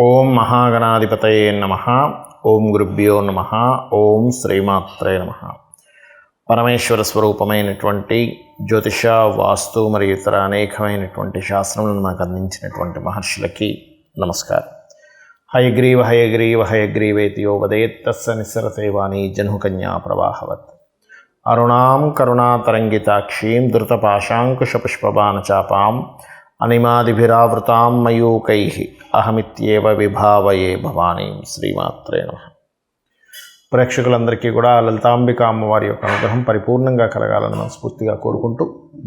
ఓం మహాగణాధిపతయే నమః. ఓం గురుభ్యో నమః. ఓం శ్రీమాత్రే నమః. పరమేశ్వర స్వరూపమైనటువంటి జ్యోతిష, వాస్తు మరియు ఇతర అనేకమైనటువంటి శాస్త్రములను మనకు అందించినటువంటి మహర్షులకి నమస్కారం. హయగ్రీవ హయగ్రీవ హయగ్రీవేతి యో వదేత్ తస్య నిస్సరసేవాణి జహ్నుకన్యా ప్రవాహవత్. అరుణాం కరుణాతరంగితాక్షీం ధృతపాశాంకుశపుష్పబాణచాపాం అనిమాదిభిరావృతాం మయూకైః అహమిత్యేవ విభావయే భవానీం. శ్రీమాత్రే నమః. ప్రేక్షకులందరికీ కూడా లలితాంబిక అమ్మవారి యొక్క అనుగ్రహం పరిపూర్ణంగా కలగాలని మనస్ఫూర్తిగా కోరుకుంటూ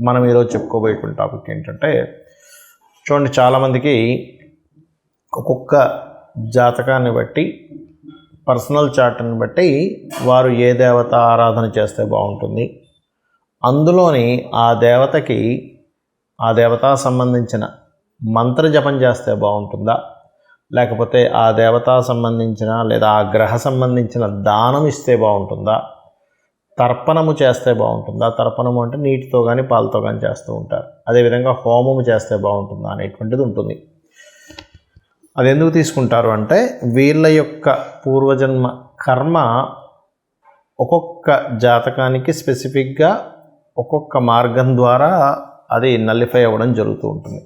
మనం ఈరోజు చెప్పుకోబోయేటువంటి టాపిక్ ఏంటంటే, చూడండి, చాలామందికి ఒక్కొక్క జాతకాన్ని బట్టి, పర్సనల్ చార్ట్ని బట్టి వారు ఏ దేవత ఆరాధన చేస్తే బాగుంటుంది, అందులోని ఆ దేవతకి ఆ దేవతా సంబంధించిన మంత్ర జపం చేస్తే బాగుంటుందా, లేకపోతే ఆ దేవతా సంబంధించిన లేదా ఆ గ్రహ సంబంధించిన దానం ఇస్తే బాగుంటుందా, తర్పణము చేస్తే బాగుంటుందా. తర్పణము అంటే నీటితో కానీ పాలతో కానీ చేస్తూ ఉంటారు. అదేవిధంగా హోమము చేస్తే బాగుంటుందా అనేటువంటిది ఉంటుంది. అది ఎందుకు తీసుకుంటారు అంటే, వీళ్ళ యొక్క పూర్వజన్మ కర్మ ఒక్కొక్క జాతకానికి స్పెసిఫిక్గా ఒక్కొక్క మార్గం ద్వారా అది నల్లిఫై అవ్వడం జరుగుతూ ఉంటుంది.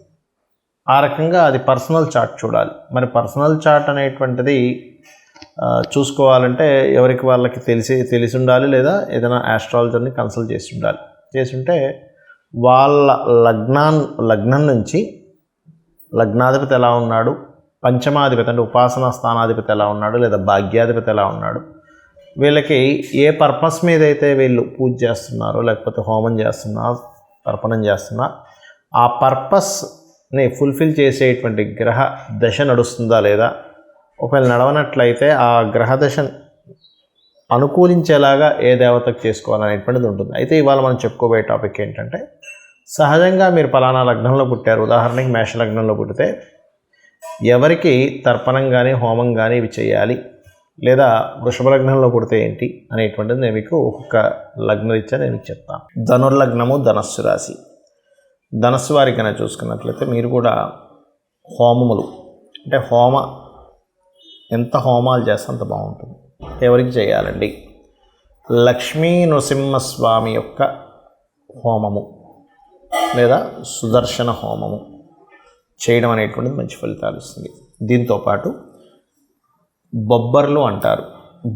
ఆ రకంగా అది పర్సనల్ చార్ట్ చూడాలి. మరి పర్సనల్ చార్ట్ అనేటువంటిది చూసుకోవాలంటే ఎవరికి వాళ్ళకి తెలిసి ఉండాలి, లేదా ఏదైనా ఆస్ట్రాలజర్ని కన్సల్ట్ చేసి ఉంటే వాళ్ళ లగ్నం నుంచి లగ్నాధిపతి ఎలా ఉన్నాడు, పంచమాధిపతి అంటే ఉపాసనా స్థానాధిపతి ఎలా ఉన్నాడు, లేదా భాగ్యాధిపతి ఎలా ఉన్నాడు, వీళ్ళకి ఏ పర్పస్ మీద అయితే వీళ్ళు పూజ చేస్తున్నారో, లేకపోతే హోమం చేస్తున్నారు, తర్పణం చేస్తున్నా, ఆ పర్పస్ని ఫుల్ఫిల్ చేసేటువంటి గ్రహ దశ నడుస్తుందా లేదా, ఒకవేళ నడవనట్లయితే ఆ గ్రహ దశ అనుకూలించేలాగా ఏ దేవతకు చేసుకోవాలనేటువంటిది ఉంటుంది. అయితే ఇవాళ మనం చెప్పుకోబోయే టాపిక్ ఏంటంటే, సహజంగా మీరు పలానా లగ్నంలో పుట్టారు, ఉదాహరణకి మేష లగ్నంలో పుట్టితే ఎవరికి తర్పణం కానీ హోమం కానీ ఇవి చేయాలి, లేదా వృషభ లగ్నంలో పుడితే ఏంటి అనేటువంటిది నేను మీకు ఒక్కొక్క లగ్నరీత్యా నేను మీకు చెప్తాను. ధనుర్లగ్నము, ధనస్సు రాశి. ధనస్సు వారికైనా చూసుకున్నట్లయితే మీరు కూడా హోమములు అంటే ఎంత హోమాలు చేస్తే అంత బాగుంటుంది. ఎవరికి చేయాలండి? లక్ష్మీ నృసింహస్వామి యొక్క హోమము లేదా సుదర్శన హోమము చేయడం అనేటువంటిది మంచి ఫలితాలు ఇస్తుంది. దీంతోపాటు బొబ్బర్లు అంటారు.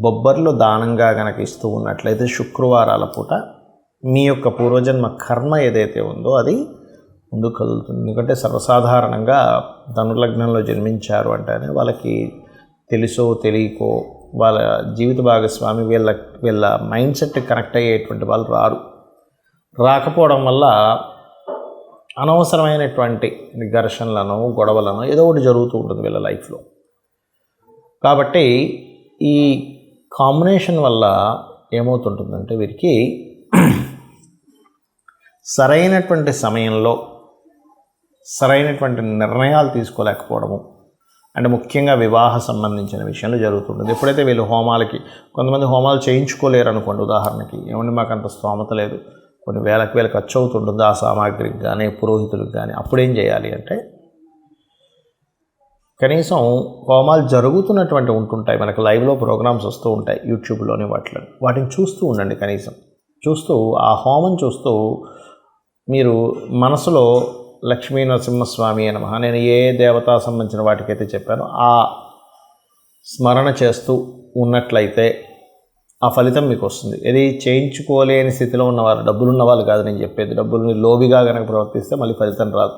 బొబ్బర్లు దానంగా కనుక ఇస్తూ ఉన్నట్లయితే శుక్రవారాల పూట మీ యొక్క పూర్వజన్మ కర్మ ఏదైతే ఉందో అది ముందుకు కదులుతుంది. ఎందుకంటే సర్వసాధారణంగా ధనుర్లగ్నంలో జన్మించారు అంటేనే వాళ్ళకి తెలుసో తెలియకో వాళ్ళ జీవిత భాగస్వామి వీళ్ళ మైండ్ సెట్ కనెక్ట్ అయ్యేటువంటి వాళ్ళు రాకపోవడం వల్ల అనవసరమైనటువంటి ఘర్షణలను, గొడవలను ఏదో ఒకటి జరుగుతూ ఉంటుంది వీళ్ళ లైఫ్లో. కాబట్టి ఈ కాంబినేషన్ వల్ల ఏమవుతుంటుందంటే, వీరికి సరైనటువంటి సమయంలో సరైనటువంటి నిర్ణయాలు తీసుకోలేకపోవడము, అంటే ముఖ్యంగా వివాహ సంబంధించిన విషయంలో జరుగుతుంటుంది. ఎప్పుడైతే వీళ్ళు కొంతమంది హోమాలు చేయించుకోలేరు అనుకోండి, ఉదాహరణకి ఏమంటే మాకు అంత స్తోమత లేదు, కొన్ని వేలకు ఖర్చు అవుతుంటుంది ఆ సామాగ్రికి కానీ పురోహితులకు కానీ, అప్పుడేం చేయాలి అంటే, కనీసం హోమాలు జరుగుతున్నటువంటి ఉంటుంటాయి, మనకు లైవ్లో ప్రోగ్రామ్స్ వస్తూ ఉంటాయి యూట్యూబ్లోని, వాటిని చూస్తూ ఉండండి. కనీసం చూస్తూ ఆ హోమం చూస్తూ మీరు మనసులో లక్ష్మీ నరసింహస్వామి నమః, నేను ఏ దేవతా సంబంధించిన వాటికైతే చెప్పానో ఆ స్మరణ చేస్తూ ఉన్నట్లయితే ఆ ఫలితం మీకు వస్తుంది. ఇది చేయించుకోలేని స్థితిలో ఉన్నవారు, డబ్బులు ఉన్నవాళ్ళు కాదు నేను చెప్పేది. డబ్బులు లోబిగా కనుక ప్రవర్తిస్తే మళ్ళీ ఫలితం రాదు.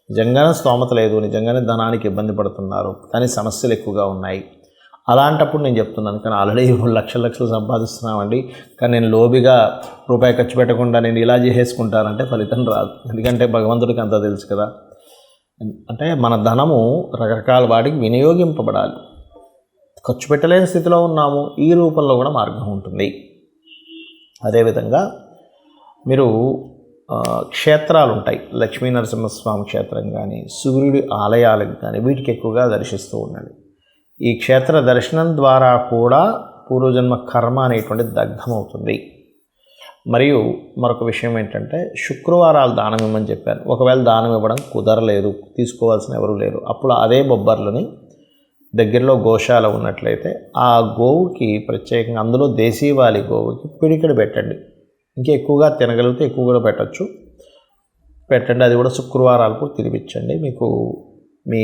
నిజంగానే స్తోమత లేదు, నిజంగానే ధనానికి ఇబ్బంది పడుతున్నారు, కానీ సమస్యలు ఎక్కువగా ఉన్నాయి, అలాంటప్పుడు నేను చెప్తున్నాను. కానీ ఆల్రెడీ లక్షలు సంపాదిస్తున్నామండి, కానీ నేను లోబిగా రూపాయి ఖర్చు పెట్టకుండా నేను ఇలా చేసేసుకుంటానంటే ఫలితం రాదు. ఎందుకంటే భగవంతుడికి అంతా తెలుసు కదా. అంటే మన ధనము రకరకాల వాటికి వినియోగింపబడాలి. ఖర్చు పెట్టలేని స్థితిలో ఉన్నాము, ఈ రూపంలో కూడా మార్గం ఉంటుంది. అదేవిధంగా మీరు క్షేత్రాలు ఉంటాయి, లక్ష్మీ నరసింహస్వామి క్షేత్రం కానీ సూర్యుడి ఆలయాలకు కానీ వీటికి ఎక్కువగా దర్శిస్తూ ఉండండి. ఈ క్షేత్ర దర్శనం ద్వారా కూడా పూర్వజన్మ కర్మ అనేటువంటిది దగ్ధమవుతుంది. మరియు మరొక విషయం ఏంటంటే, శుక్రవారాలు దానం ఇవ్వమని చెప్పాను. ఒకవేళ దానం ఇవ్వడం కుదరలేదు, తీసుకోవాల్సిన ఎవరు లేరు, అప్పుడు అదే బొబ్బర్లని దగ్గరలో గోశాల ఉన్నట్లయితే ఆ గోవుకి ప్రత్యేకంగా, అందులో దేశీవాలి గోవుకి పిడికెడు పెట్టండి. ఇంకా ఎక్కువగా తినగలిగితే ఎక్కువ కూడా పెట్టండి. అది కూడా శుక్రవారాలకు తినిపించండి. మీకు మీ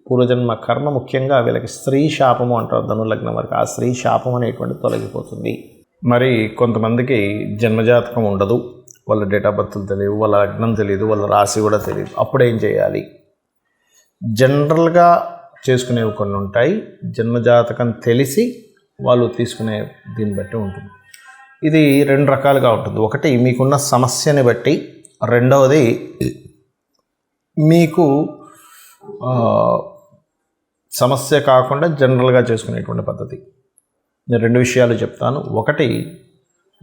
పూర్వజన్మ కర్మ, ముఖ్యంగా వీళ్ళకి స్త్రీ శాపము అంటారు ధనులగ్నం వరకు, ఆ స్త్రీ శాపం అనేటువంటిది తొలగిపోతుంది. మరి కొంతమందికి జన్మజాతకం ఉండదు, వాళ్ళ డేట్ ఆఫ్ బర్త్లు తెలియదు, వాళ్ళ లగ్నం తెలియదు, వాళ్ళ రాశి కూడా తెలియదు. అప్పుడు ఏం చేయాలి? జనరల్గా చేసుకునేవి కొన్ని ఉంటాయి. జన్మజాతకం తెలిసి వాళ్ళు తీసుకునే దీన్ని బట్టి ఉంటుంది. ఇది 2 రకాలుగా ఉంటుంది. ఒకటి మీకున్న సమస్యని బట్టి, రెండవది మీకు సమస్య కాకుండా జనరల్గా చేసుకునేటువంటి పద్ధతి. నేను 2 విషయాలు చెప్తాను. ఒకటి,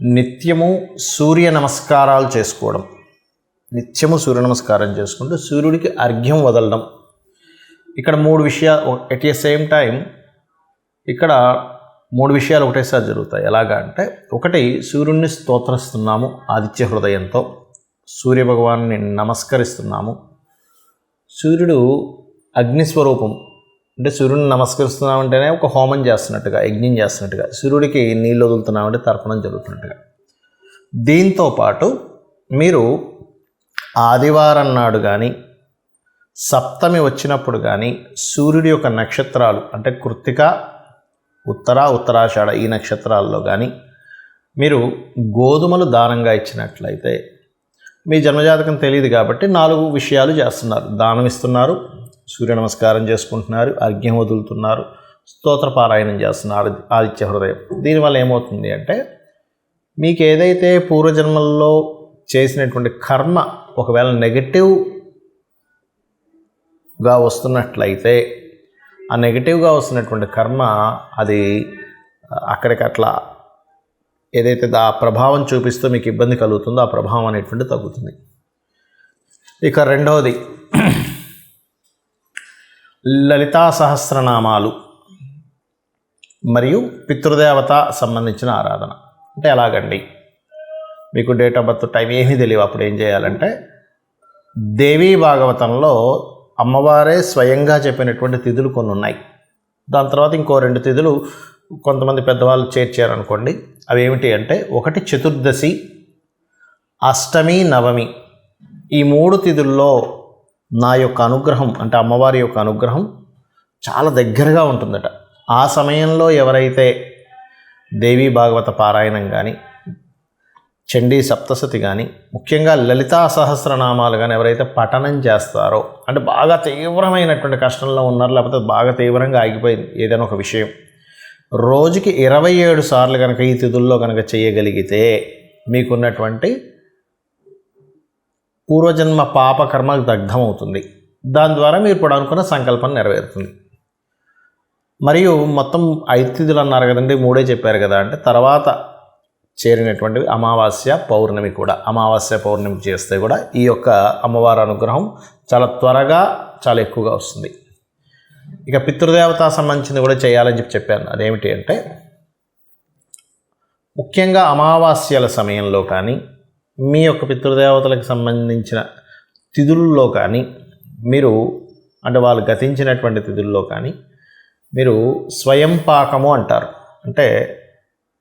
నిత్యము సూర్య నమస్కారాలు చేసుకోవడం. నిత్యము సూర్య నమస్కారం చేసుకుంటూ సూర్యుడికి అర్ఘ్యం వదలడం. ఇక్కడ 3 విషయాలు ఎట్ ఏ సేమ్ టైం, ఇక్కడ 3 విషయాలు ఒకటేసారి జరుగుతాయి. ఎలాగా అంటే, ఒకటి, సూర్యుడిని స్తోత్రిస్తున్నాము ఆదిత్య హృదయంతో, సూర్యభగవాన్ని నమస్కరిస్తున్నాము. సూర్యుడు అగ్నిస్వరూపం, అంటే సూర్యుడిని నమస్కరిస్తున్నామంటేనే ఒక హోమం చేస్తున్నట్టుగా, యజ్ఞం చేస్తున్నట్టుగా, సూర్యుడికి నీళ్ళు వదులుతున్నామంటే తర్పణం జరుగుతున్నట్టుగా. దీంతో పాటు మీరు ఆదివారం నాడు కానీ, సప్తమి వచ్చినప్పుడు కానీ, సూర్యుడి యొక్క నక్షత్రాలు అంటే కృత్తిక, ఉత్తరాషాఢ ఈ నక్షత్రాల్లో కానీ మీరు గోధుమలు దానంగా ఇచ్చినట్లయితే, మీ జన్మజాతకం తెలియదు కాబట్టి 4 విషయాలు చేస్తున్నారు. దానం ఇస్తున్నారు, సూర్య నమస్కారం చేసుకుంటున్నారు, అర్ఘ్యం వదులుతున్నారు, స్తోత్ర పారాయణం చేస్తున్నారు ఆదిత్య హృదయం. దీనివల్ల ఏమవుతుంది అంటే, మీకు ఏదైతే పూర్వజన్మల్లో చేసినటువంటి కర్మ ఒకవేళ నెగటివ్గా వస్తున్నట్లయితే, ఆ నెగటివ్గా వస్తున్నటువంటి కర్మ అది అక్కడికట్లా ఏదైతే ఆ ప్రభావం చూపిస్తూ మీకు ఇబ్బంది కలుగుతుందో ఆ ప్రభావం అనేటువంటి తగ్గుతుంది. ఇక రెండవది, లలితా సహస్రనామాలు మరియు పితృదేవత సంబంధించిన ఆరాధన. అంటే ఎలాగండి? మీకు డేట్ ఆఫ్ బర్త్ టైం ఏమీ తెలియదు, అప్పుడు ఏం చేయాలంటే, దేవీ భాగవతంలో అమ్మవారే స్వయంగా చెప్పినటువంటి తిథులు కొన్ని ఉన్నాయి. దాని తర్వాత ఇంకో 2 తిథులు కొంతమంది పెద్దవాళ్ళు చేర్చారనుకోండి. అవి ఏమిటి అంటే, ఒకటి చతుర్దశి, అష్టమి, నవమి. ఈ 3 తిథుల్లో నా యొక్క అనుగ్రహం, అంటే అమ్మవారి యొక్క అనుగ్రహం చాలా దగ్గరగా ఉంటుందట. ఆ సమయంలో ఎవరైతే దేవీ భాగవత పారాయణం కానీ, చండీ సప్తశతి కానీ, ముఖ్యంగా లలితా సహస్రనామాలు కానీ ఎవరైతే పఠనం చేస్తారో, అంటే బాగా తీవ్రమైనటువంటి కష్టంలో ఉన్నారు, లేకపోతే బాగా తీవ్రంగా ఆగిపోయింది ఏదైనా ఒక విషయం, రోజుకి 27 సార్లు కనుక ఈ తిథుల్లో కనుక చేయగలిగితే మీకున్నటువంటి పూర్వజన్మ పాపకర్మ దగ్ధమవుతుంది. దాని ద్వారా మీరు ఇప్పుడు అనుకున్న సంకల్పం నెరవేరుతుంది. మరియు మొత్తం 5 తిథులు అన్నారు కదండి, 3 చెప్పారు కదా, అంటే తర్వాత చేరినటువంటివి అమావాస్య, పౌర్ణమి కూడా. అమావాస్య, పౌర్ణమి చేస్తే కూడా ఈ యొక్క అమ్మవారి అనుగ్రహం చాలా త్వరగా, చాలా ఎక్కువగా వస్తుంది. ఇక పితృదేవత సంబంధించింది కూడా చేయాలని చెప్పాను. అదేమిటి అంటే, ముఖ్యంగా అమావాస్యల సమయంలో కానీ, మీ యొక్క పితృదేవతలకు సంబంధించిన తిథుల్లో కానీ మీరు, అంటే వాళ్ళు గతించినటువంటి తిథుల్లో కానీ మీరు స్వయం పాకము అంటారు. అంటే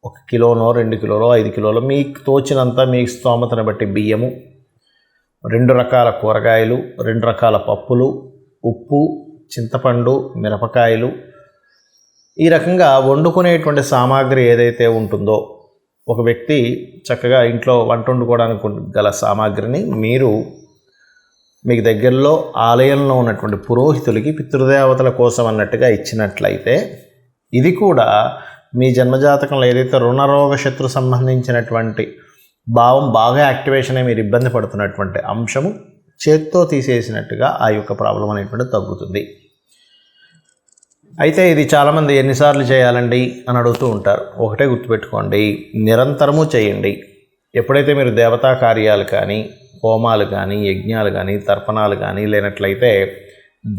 1 కిలోనో 2 కిలోలో 5 కిలోలో మీకు తోచినంత, మీ స్తోమతను బట్టి బియ్యము, 2 రకాల కూరగాయలు, 2 రకాల పప్పులు, ఉప్పు, చింతపండు, మిరపకాయలు, ఈ రకంగా వండుకునేటువంటి సామాగ్రి ఏదైతే ఉంటుందో, ఒక వ్యక్తి చక్కగా ఇంట్లో వంట వండుకోవడానికి గల సామాగ్రిని మీరు మీకు దగ్గరలో ఆలయంలో ఉన్నటువంటి పురోహితులకి పితృదేవతల కోసం అన్నట్టుగా ఇచ్చినట్లయితే, ఇది కూడా మీ జన్మజాతకంలో ఏదైతే రుణరోగ శత్రు సంబంధించినటువంటి భావం బాగా యాక్టివేషన్ అయి మీరు ఇబ్బంది పడుతున్నటువంటి అంశము చేత్తో తీసేసినట్టుగా ఆ యొక్క ప్రాబ్లం అనేటువంటి తగ్గుతుంది. అయితే ఇది చాలామంది ఎన్నిసార్లు చేయాలండి అని అడుగుతూ ఉంటారు. ఒకటే గుర్తుపెట్టుకోండి, నిరంతరము చేయండి. ఎప్పుడైతే మీరు దేవతా కార్యాలు కానీ, హోమాలు కానీ, యజ్ఞాలు కానీ, తర్పణాలు కానీ, లేనట్లయితే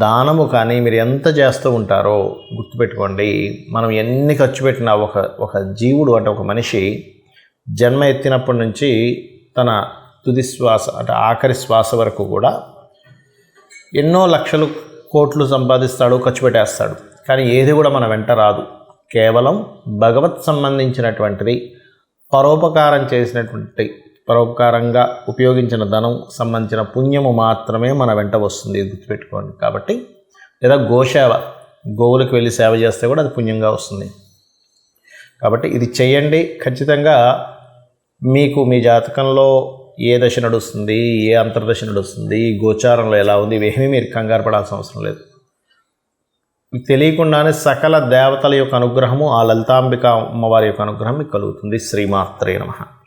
దానము కానీ మీరు ఎంత చేస్తూ ఉంటారో గుర్తుపెట్టుకోండి, మనం ఎన్ని ఖర్చు పెట్టినా ఒక జీవుడు, అంటే ఒక మనిషి జన్మ ఎత్తినప్పటి నుంచి తన తుది శ్వాస, అంటే ఆఖరి శ్వాస వరకు కూడా ఎన్నో లక్షలు కోట్లు సంపాదిస్తాడు, ఖర్చు పెట్టేస్తాడు. కానీ ఏది కూడా మన వెంట రాదు. కేవలం భగవత్ సంబంధించినటువంటిది, పరోపకారంగా ఉపయోగించిన ధనం సంబంధించిన పుణ్యము మాత్రమే మన వెంట వస్తుంది, ఇది గుర్తుపెట్టుకోండి. కాబట్టి లేదా గోసేవ, గోవులకు వెళ్ళి సేవ చేస్తే కూడా అది పుణ్యంగా వస్తుంది. కాబట్టి ఇది చేయండి. ఖచ్చితంగా మీకు మీ జాతకంలో ఏ దశ నడుస్తుంది, ఏ అంతర్దశ నడుస్తుంది, గోచారంలో ఎలా ఉంది, ఇవేమీ మీరు కంగారు పడాల్సిన అవసరం లేదు. తెలియకుండానే సకల దేవతల యొక్క అనుగ్రహము, ఆ లలితాంబిక అమ్మవారి యొక్క అనుగ్రహం మీకు కలుగుతుంది. శ్రీమాత్రే నమః.